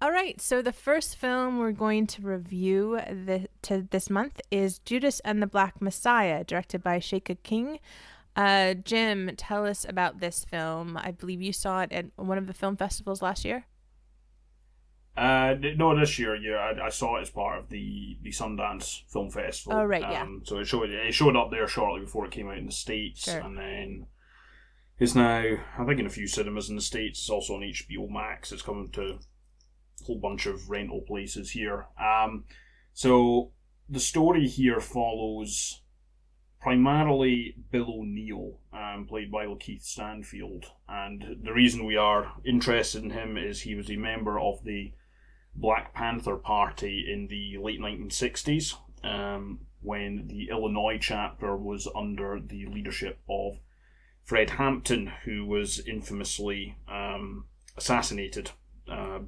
All right, so the first film we're going to review this month is Judas and the Black Messiah, directed by Sheikha King. Jim, tell us about this film. I believe you saw it at one of the film festivals last year. No, this year, yeah, I saw it as part of the Sundance Film Festival. Oh, right, yeah. So it showed up there shortly before it came out in the States, Sure. and then it's now, I think, in a few cinemas in the States. It's also on HBO Max. It's coming to a whole bunch of rental places here. So the story here follows primarily Bill O'Neill, played by Lakeith Stanfield, and the reason we are interested in him is he was a member of the Black Panther Party in the late 1960s, when the Illinois chapter was under the leadership of Fred Hampton, who was infamously assassinated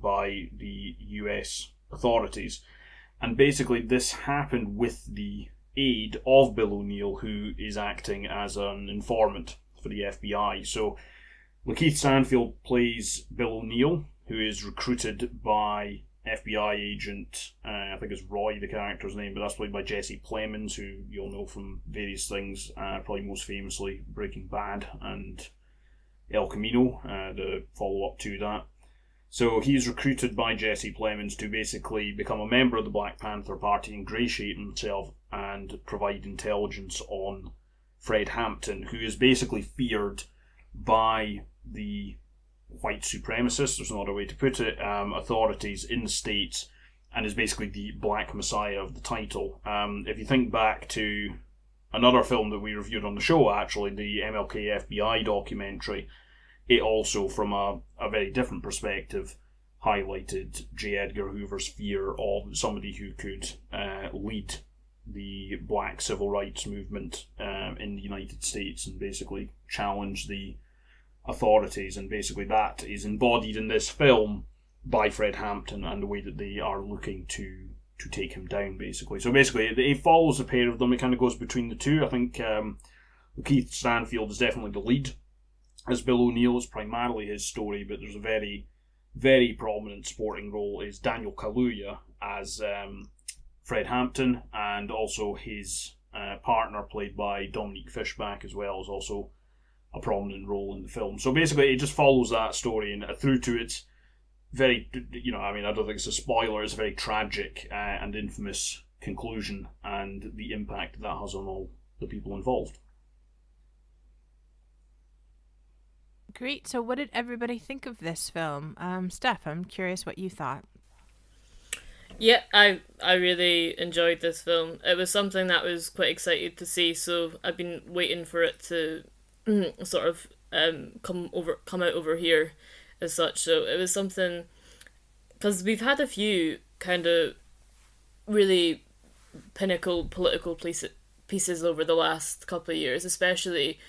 by the US authorities. And basically this happened with the aid of Bill O'Neill, who is acting as an informant for the FBI. So Lakeith Stanfield plays Bill O'Neill, who is recruited by FBI agent, I think it's Roy, the character's name, but that's played by Jesse Plemons, who you'll know from various things, probably most famously Breaking Bad and El Camino, the follow-up to that. So he's recruited by Jesse Plemons to basically become a member of the Black Panther Party, ingratiate himself, and provide intelligence on Fred Hampton, who is basically feared by the white supremacists, there's no other way to put it, authorities in the States, and is basically the Black Messiah of the title. If you think back to another film that we reviewed on the show, actually, the MLK FBI documentary, it also, from a very different perspective, highlighted J. Edgar Hoover's fear of somebody who could lead the black civil rights movement in the United States and basically challenge the authorities, and basically that is embodied in this film by Fred Hampton and the way that they are looking to take him down, basically. So basically it follows a pair of them. It kind of goes between the two. I think Lakeith Stanfield is definitely the lead as Bill O'Neill. Is primarily his story, but there's a very, very prominent supporting role is Daniel Kaluuya as Fred Hampton, and also his partner, played by Dominique Fishbach as well, is also a prominent role in the film. So basically it just follows that story and through to its very, I don't think it's a spoiler, it's a very tragic and infamous conclusion, and the impact that has on all the people involved. Great. So what did everybody think of this film? Steph, I'm curious what you thought. Yeah, I really enjoyed this film. It was something that I was quite excited to see, so I've been waiting for it to sort of come out over here as such. So it was something, because we've had a few kind of really pinnacle political pieces over the last couple of years, especially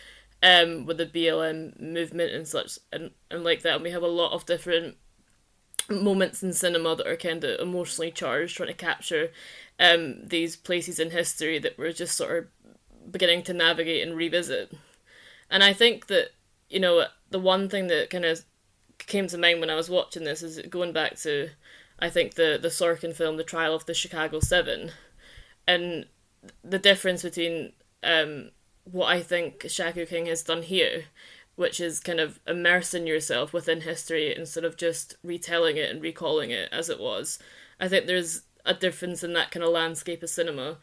with the BLM movement and such, and like that. And we have a lot of different moments in cinema that are kind of emotionally charged, trying to capture these places in history that we're just sort of beginning to navigate and revisit. And I think that, the one thing that kind of came to mind when I was watching this is going back to, I think, the Sorkin film, The Trial of the Chicago 7, and the difference between what I think Sheikha King has done here, which is kind of immersing yourself within history instead of just retelling it and recalling it as it was. I think there's a difference in that kind of landscape of cinema.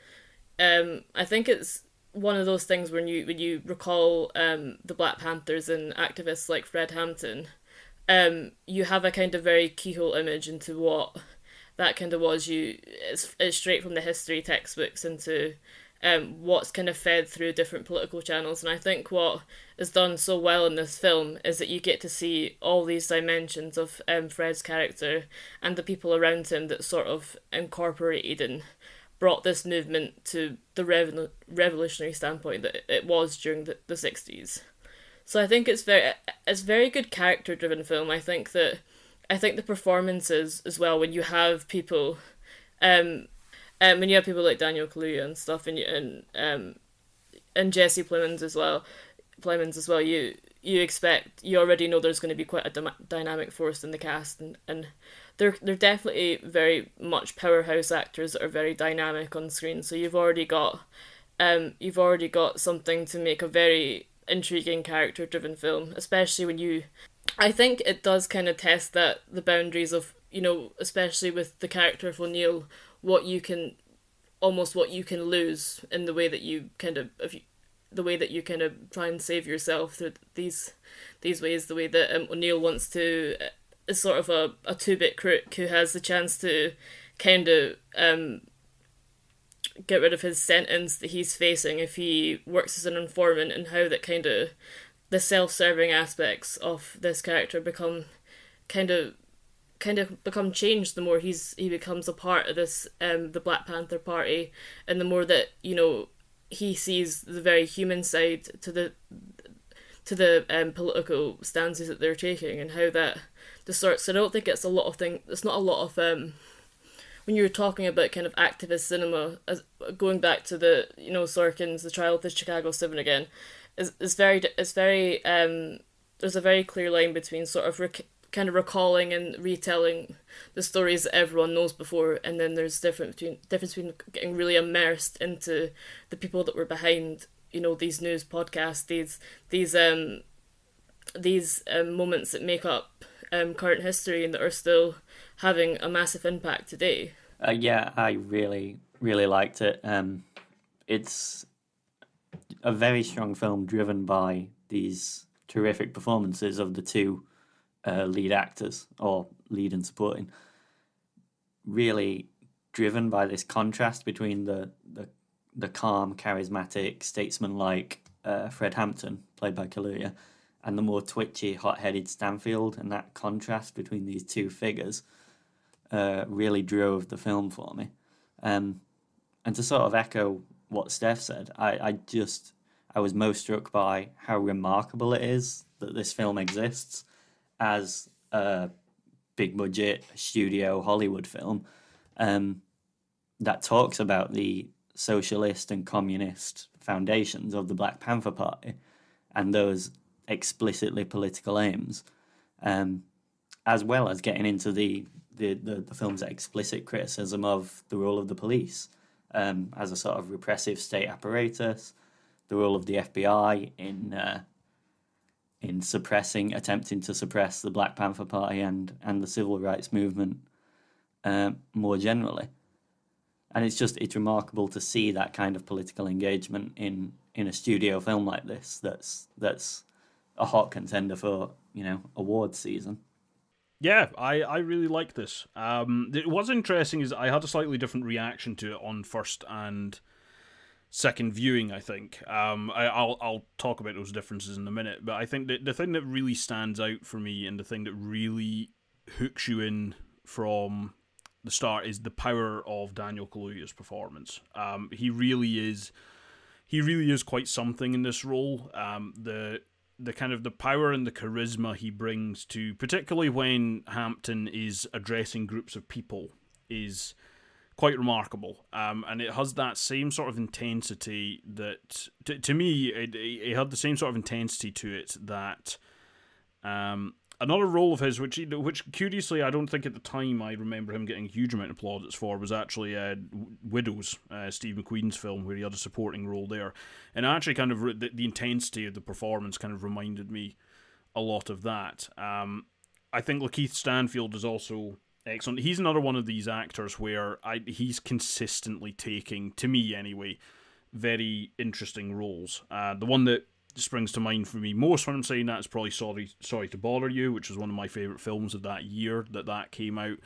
I think it's one of those things when you recall the Black Panthers and activists like Fred Hampton, you have a kind of very keyhole image into what that kind of was. It's straight from the history textbooks into what's kind of fed through different political channels. And I think what is done so well in this film is that you get to see all these dimensions of Fred's character and the people around him that sort of incorporated and brought this movement to the revolutionary standpoint that it was during the 60s. So I think it's very good character-driven film. I think the performances as well, when you have people when you have people like Daniel Kaluuya and stuff, and Jesse Plemons as well, you already know there's going to be quite a dynamic force in the cast, and they're definitely very much powerhouse actors that are very dynamic on screen. So you've already got something to make a very intriguing character driven film, especially when I think it does kind of test the boundaries of, especially with the character of O'Neill, what you can lose in the way that you kind of try and save yourself through these ways. The way that O'Neill wants to is sort of a 2-bit crook who has the chance to kind of get rid of his sentence that he's facing if he works as an informant, and how that kind of the self-serving aspects of this character become changed the more he becomes a part of this the Black Panther Party, and the more that he sees the very human side to the political stances that they're taking, and how that distorts. So I don't think it's a lot of things. It's not a lot of when you're talking about kind of activist cinema, as going back to the Sorkin's The Trial of the Chicago 7 again, is very there's a very clear line between sort of kind of recalling and retelling the stories that everyone knows before, and then there's difference between getting really immersed into the people that were behind these news podcasts, these moments that make up current history and that are still having a massive impact today. Yeah, I really, really liked it. It's a very strong film driven by these terrific performances of the two lead actors, or lead and supporting. Really driven by this contrast between the calm, charismatic, statesman-like Fred Hampton, played by Kaluuya, and the more twitchy, hot-headed Stanfield, and that contrast between these two figures really drove the film for me. And to sort of echo what Steph said, I was most struck by how remarkable it is that this film exists as a big-budget studio Hollywood film that talks about the socialist and communist foundations of the Black Panther Party and those explicitly political aims, as well as getting into the film's explicit criticism of the role of the police as a sort of repressive state apparatus, the role of the FBI in attempting to suppress the Black Panther Party and the civil rights movement more generally. And it's remarkable to see that kind of political engagement in a studio film like this that's a hot contender for awards season. Yeah, I really like this. What's interesting is I had a slightly different reaction to it on first and second viewing, I think. I'll talk about those differences in a minute, but I think that the thing that really stands out for me and the thing that really hooks you in from the start is the power of Daniel Kaluuya's performance. He really is quite something in this role. The kind of the power and the charisma he brings to, particularly when Hampton is addressing groups of people, is quite remarkable. And it has that same sort of intensity that, to me, it had the same sort of intensity to it that another role of his, which curiously I don't think at the time I remember him getting a huge amount of plaudits for, was actually Widows, Steve McQueen's film, where he had a supporting role there. And actually kind of the intensity of the performance kind of reminded me a lot of that. I think Lakeith Stanfield is also excellent. He's another one of these actors where he's consistently taking, to me anyway, very interesting roles. The one that springs to mind for me most when I'm saying that is probably Sorry to Bother You, which is one of my favourite films of that year that came out.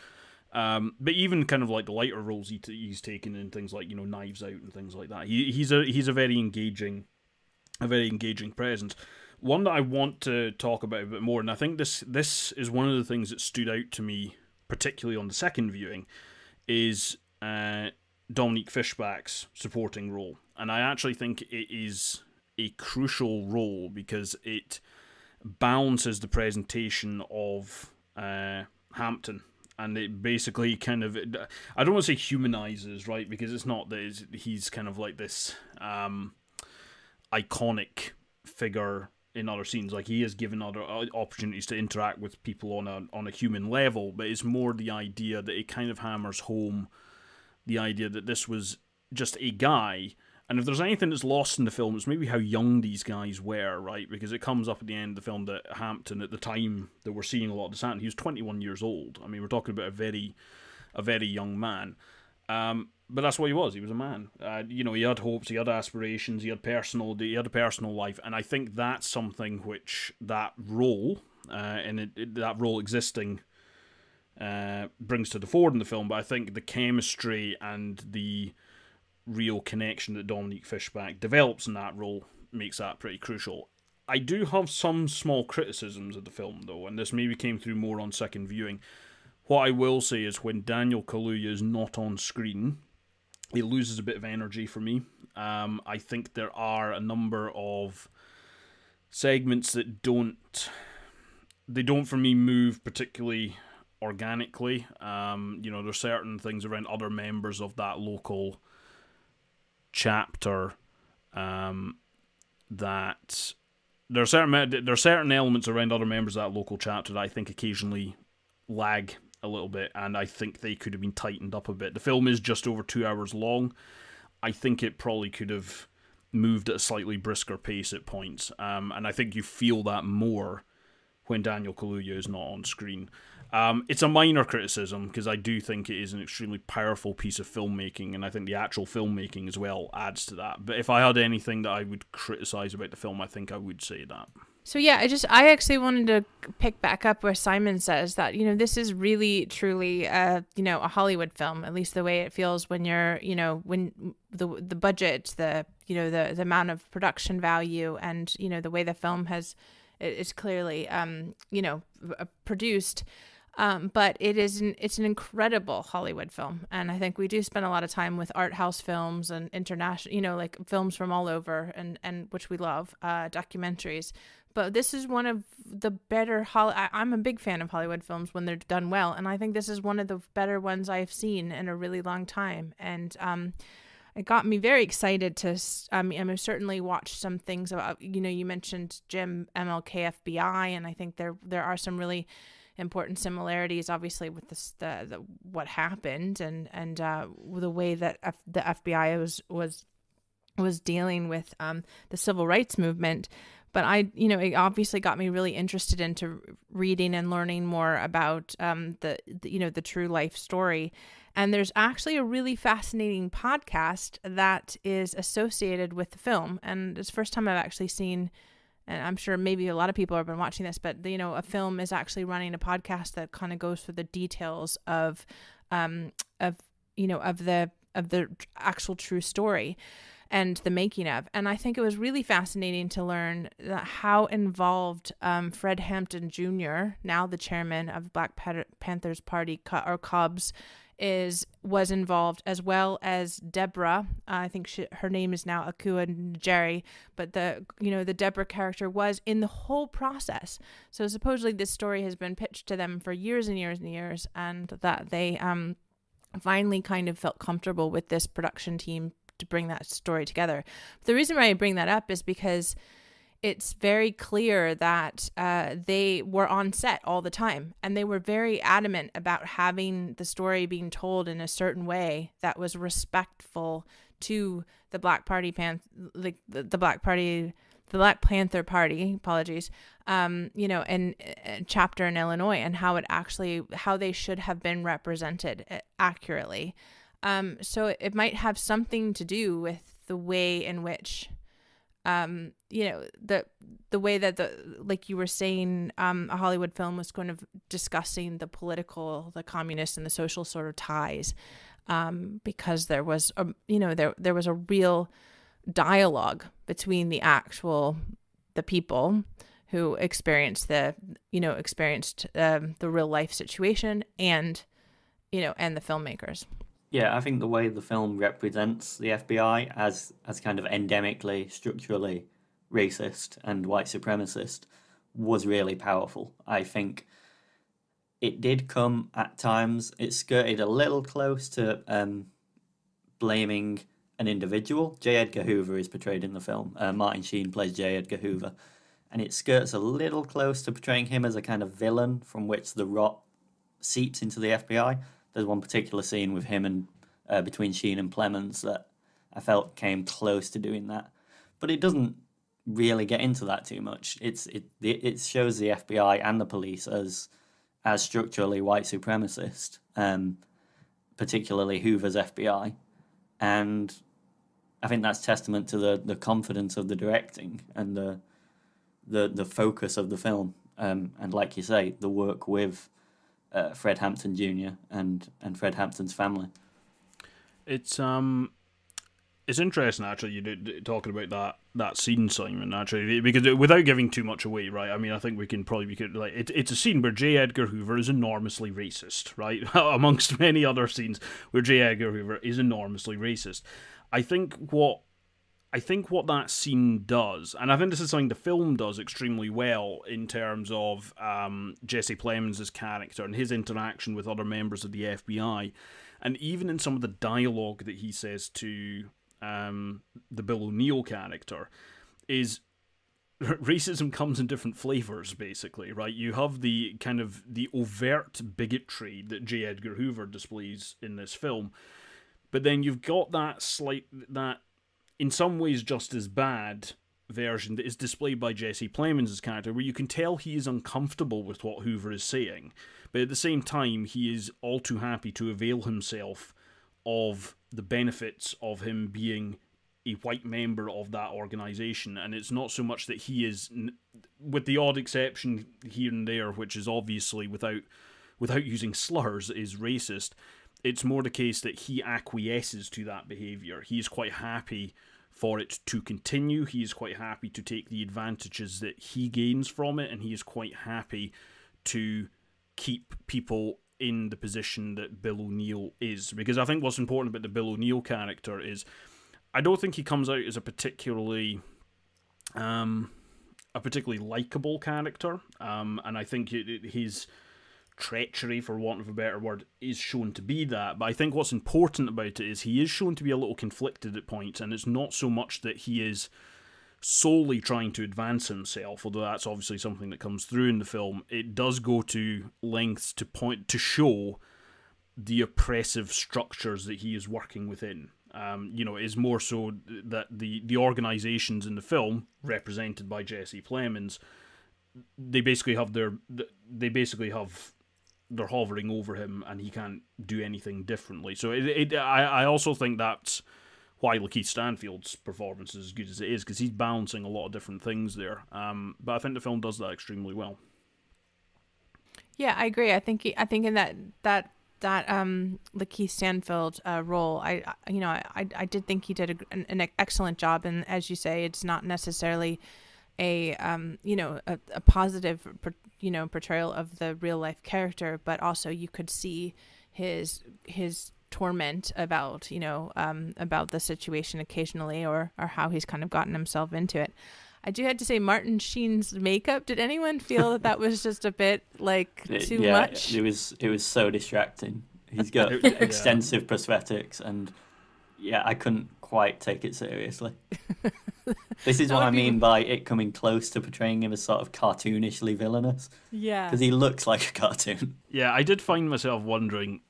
But even kind of like the lighter roles he's taken in things like Knives Out and things like that. He's a very engaging presence. One that I want to talk about a bit more, and I think this is one of the things that stood out to me, particularly on the second viewing, is Dominique Fishbach's supporting role. And I actually think it is a crucial role because it balances the presentation of Hampton, and it basically kind of, I don't want to say humanizes, right, because it's not that he's kind of like this iconic figure in other scenes. Like, he is given other opportunities to interact with people on a human level, but it's more the idea that it kind of hammers home the idea that this was just a guy. And if there's anything that's lost in the film, it's maybe how young these guys were, right? Because it comes up at the end of the film that Hampton, at the time that we're seeing a lot of this happen, he was 21 years old. I mean, we're talking about a very young man. But that's what he was. He was a man. You know, he had hopes, he had aspirations, he had a personal life, and I think that's something which that role, that role existing, brings to the fore in the film. But I think the chemistry and the real connection that Dominique Fishbach develops in that role makes that pretty crucial. I do have some small criticisms of the film, though, and this maybe came through more on second viewing. What I will say is when Daniel Kaluuya is not on screen, he loses a bit of energy for me. I think there are a number of segments that don't for me move particularly organically. You know, there's certain things around other members of that local chapter that there are certain elements around other members of that local chapter that I think occasionally lag a little bit, and I think they could have been tightened up a bit. The film is just over 2 hours long. I think it probably could have moved at a slightly brisker pace at points, and I think you feel that more when Daniel Kaluuya is not on screen. It's a minor criticism, because I do think it is an extremely powerful piece of filmmaking, and I think the actual filmmaking as well adds to that. But if I had anything that I would criticize about the film, I think I would say that. So yeah, I actually wanted to pick back up where Simon says that, you know, this is really truly you know, a Hollywood film, at least the way it feels when you're, you know, when the budget, the, you know, the amount of production value, and, you know, the way the film is clearly you know, produced. But it's an incredible Hollywood film, and I think we do spend a lot of time with art house films and international, you know, like films from all over, and which we love, documentaries. But this is one of the better I'm a big fan of Hollywood films when they're done well, and I think this is one of the better ones I've seen in a really long time. And it got me very excited to. I certainly watched some things about, you know, you mentioned Jim, MLK, FBI, and I think there are some really important similarities, obviously, with the what happened, and the way that the FBI was dealing with the civil rights movement. But it obviously got me really interested into reading and learning more about the true life story. And there's actually a really fascinating podcast that is associated with the film, and it's the first time I've actually seen. And I'm sure maybe a lot of people have been watching this, but, you know, a film is actually running a podcast that kind of goes through the details of the actual true story and the making of. And I think it was really fascinating to learn how involved Fred Hampton Jr., now the chairman of Black Panther's Party, or Cubs, was involved, as well as Deborah. I think her name is now Akua Njeri, but the Deborah character was in the whole process. So supposedly this story has been pitched to them for years and years and years, and that they finally kind of felt comfortable with this production team to bring that story together. But the reason why I bring that up is because it's very clear that they were on set all the time, and they were very adamant about having the story being told in a certain way that was respectful to the Black Panther Party, apologies, and chapter in Illinois, and how they should have been represented accurately. So it might have something to do with the way in which, the way that like you were saying, a Hollywood film was kind of discussing the political, the communist, and the social sort of ties, because there was there was a real dialogue between the people who experienced the real life situation, and the filmmakers. Yeah, I think the way the film represents the FBI as kind of endemically, structurally racist and white supremacist was really powerful. I think it did come at times, it skirted a little close to blaming an individual. J. Edgar Hoover is portrayed in the film. Martin Sheen plays J. Edgar Hoover. and it skirts a little close to portraying him as a kind of villain from which the rot seeps into the FBI. There's one particular scene with him and between Sheen and Plemons that I felt came close to doing that, but it doesn't really get into that too much. It shows the FBI and the police as structurally white supremacist, particularly Hoover's FBI, and I think that's testament to the confidence of the directing and the focus of the film, and like you say, the work with Fred Hampton Jr. and Fred Hampton's family. It's interesting, actually, you talking about that scene, Simon, actually, because without giving too much away, right? I mean, I think we could it's a scene where J. Edgar Hoover is enormously racist, right? Amongst many other scenes where J. Edgar Hoover is enormously racist. I think what that scene does, and I think this is something the film does extremely well in terms of Jesse Plemons' character and his interaction with other members of the FBI, and even in some of the dialogue that he says to the Bill O'Neill character, is racism comes in different flavors, basically, right? You have the kind of the overt bigotry that J. Edgar Hoover displays in this film, but then you've got that in some ways just as bad version that is displayed by Jesse Plemons' character, where you can tell he is uncomfortable with what Hoover is saying, but at the same time he is all too happy to avail himself of the benefits of him being a white member of that organisation. And it's not so much that he is, with the odd exception here and there, which is obviously without using slurs, is racist. It's more the case that he acquiesces to that behaviour. He is quite happy for it to continue. He is quite happy to take the advantages that he gains from it, and he is quite happy to keep people in the position that Bill O'Neill is. Because I think what's important about the Bill O'Neill character is, I don't think he comes out as a particularly likeable character, and I think his treachery, for want of a better word, is shown to be that. But I think what's important about it is he is shown to be a little conflicted at points, and it's not so much that he is solely trying to advance himself, although that's obviously something that comes through in the film. It does go to lengths to show the oppressive structures that he is working within. It is more so that the organizations in the film, represented by Jesse Plemons, they're hovering over him, and he can't do anything differently. So I also think that's why Lakeith Stanfield's performance is as good as it is, because he's balancing a lot of different things there. But I think the film does that extremely well. Yeah, I agree. I think in that Lakeith Stanfield role, I did think he did an excellent job. And as you say, it's not necessarily a positive portrayal of the real life character, but also you could see his torment about the situation occasionally, or how he's kind of gotten himself into it. I do have to say, Martin Sheen's makeup, did anyone feel that was just a bit too much? It was so distracting. He's got extensive prosthetics, and I couldn't quite take it seriously. This is what I mean by it coming close to portraying him as sort of cartoonishly villainous. Yeah. Because he looks like a cartoon. Yeah, I did find myself wondering,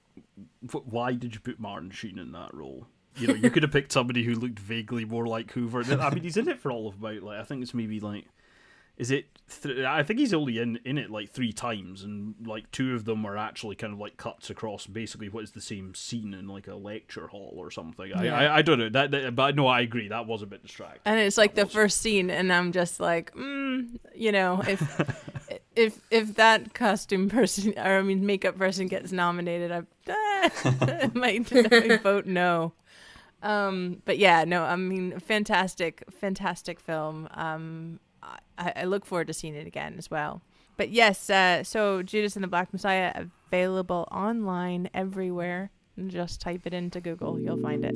why did you put Martin Sheen in that role? You could have picked somebody who looked vaguely more like Hoover. I mean, he's in it for all of about, I think it's maybe I think he's only in it 3 times, and 2 of them are actually kind of cuts across basically what is the same scene in a lecture hall or something. Yeah. I don't know but no, I agree, that was a bit distracting. And it's the first scene, and I'm just if that costume person, or makeup person, gets nominated, I might vote no. But yeah, no, fantastic film. I look forward to seeing it again as well. But yes, so Judas and the Black Messiah, available online everywhere. Just type it into Google, you'll find it.